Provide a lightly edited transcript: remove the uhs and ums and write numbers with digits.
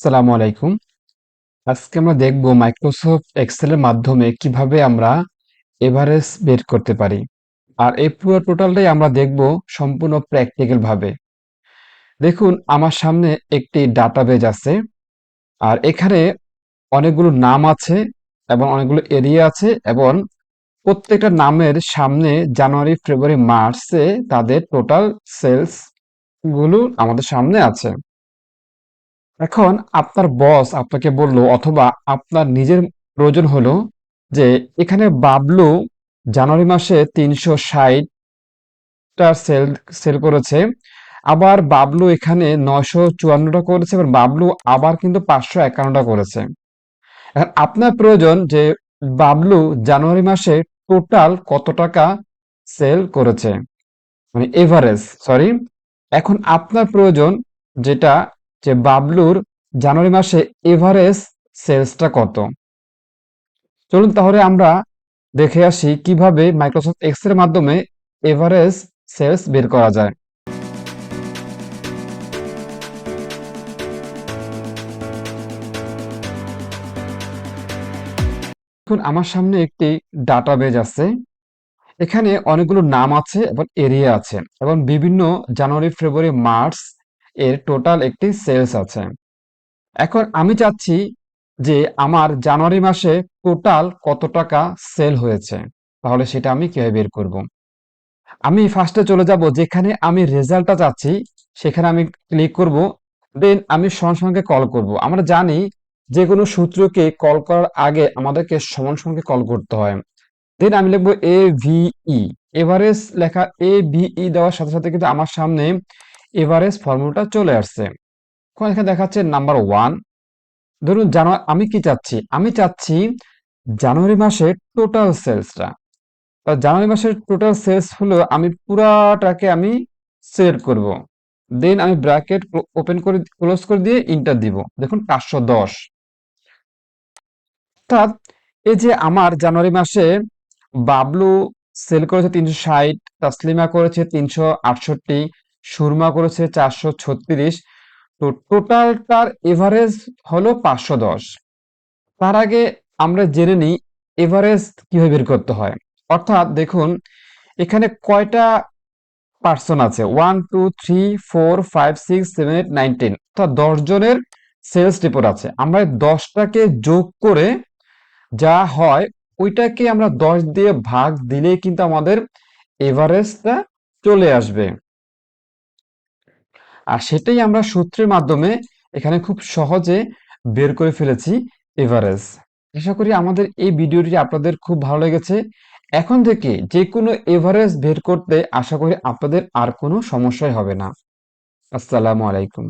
আসসালামু আলাইকুম। আজকে আমরা দেখব মাইক্রোসফট এক্সেলের মাধ্যমে কিভাবে আমরা এভারেজ বের করতে পারি। আর এই পুরো টোটালটাই আমরা দেখব সম্পূর্ণ প্র্যাকটিক্যাল ভাবে। দেখুন আমার সামনে একটি ডাটাবেজ আছে। আর এখানে অনেকগুলো নাম আছে এবং অনেকগুলো এরিয়া আছে এবং প্রত্যেকটা নামের সামনে জানুয়ারি, ফেব্রুয়ারি, মার্চে তাদের টোটাল সেলস গুলো আমাদের সামনে আছে। এখন আপনার বস আপনাকে বলল অথবা আপনার নিজের প্রয়োজন হলো যে এখানে বাবলু জানুয়ারি মাসে ৩৬০টা সেল সেল করেছে, আবার বাবলু এখানে ৯৫৪টা করেছে এবং বাবলু আবার কিন্তু ৫৫১টা করেছে। এখন আপনার প্রয়োজন যে বাবলু জানুয়ারি মাসে টোটাল কত টাকা সেল করেছে, মানে এভারেজ, সরি। এখন আপনার প্রয়োজন যেটা, যে বাবলুর জানুয়ারি মাসে এভারেজ সেলসটা কত। চলুন তাহলে আমরা দেখে আসি কিভাবে মাইক্রোসফট এক্সেল এর মাধ্যমে এভারেজ সেলস বের করা যায়। এখন আমার সামনে একটি ডাটাবেজ আছে। এখানে অনেকগুলো নাম আছে এবং এরিয়া আছে এবং বিভিন্ন জানুয়ারি, ফেব্রুয়ারি, মার্চ এর টোটাল একটি সেলস আছে। এখন আমি চাচ্ছি যে আমার জানুয়ারি মাসে টোটাল কত টাকা সেল হয়েছে। তাহলে সেটা আমি কিভাবে বের করব? আমি ফার্স্টে চলে যাব যেখানে আমি রেজাল্টটা চাচ্ছি, সেখানে আমি ক্লিক করব। দেন আমি সমান সমানকে কল করব। আমরা জানি যে কোনো সূত্রকে কল করার আগে আমাদেরকে সমান সমানকে কল করতে হয়। দেন আমি লিখবো এ ভিই, এভারেজ লেখা এ ভিই দেওয়ার সাথে সাথে কিন্তু আমার সামনে এভারেজ ফর্মুলাটা চলে আসছে। এখন এখানে দেখাচ্ছে নাম্বার 1। ধরুন জানুয়ারি, আমি কি চাচ্ছি? আমি চাচ্ছি জানুয়ারি মাসের টোটাল সেলসটা। জানুয়ারি মাসের টোটাল সেলস হলো আমি পুরাটাকে আমি সিলেক্ট করব। দেন আমি ব্র্যাকেট ওপেন করে ক্লোজ করে দিয়ে ইন্টার দিব। দেখুন 510। অর্থাৎ এই যে আমার জানুয়ারি মাসে বাবলু সেল করেছে 360, তাসলিমা করেছে 368, সুরমা করেছে 436, তো টোটালটার এভারেজ হলো 510। তার আগে আমরা জেনে নিই এভারেজ কিভাবে বের করতে হয়। অর্থাৎ দেখুন এখানে কয়টা পার্সন আছে, 1 2 3 4 5 6 7 8 9 10, অর্থাৎ 10 জনের সেলস রিপোর্ট আছে। আমরা 10টাকে যোগ করে যা হয় ওইটাকে আমরা 10 দিয়ে ভাগ দিলেই কিন্তু আমাদের এভারেজটা চলে আসবে। আর সেটাই আমরা সূত্রের মাধ্যমে এখানে খুব সহজে বের করে ফেলেছি এভারেজ। আশা করি আমাদের এই ভিডিওটি আপনাদের খুব ভালো লেগেছে। এখন থেকে যে কোনো এভারেজ বের করতে আশা করি আপনাদের আর কোনো সমস্যাই হবে না। আসসালামু আলাইকুম।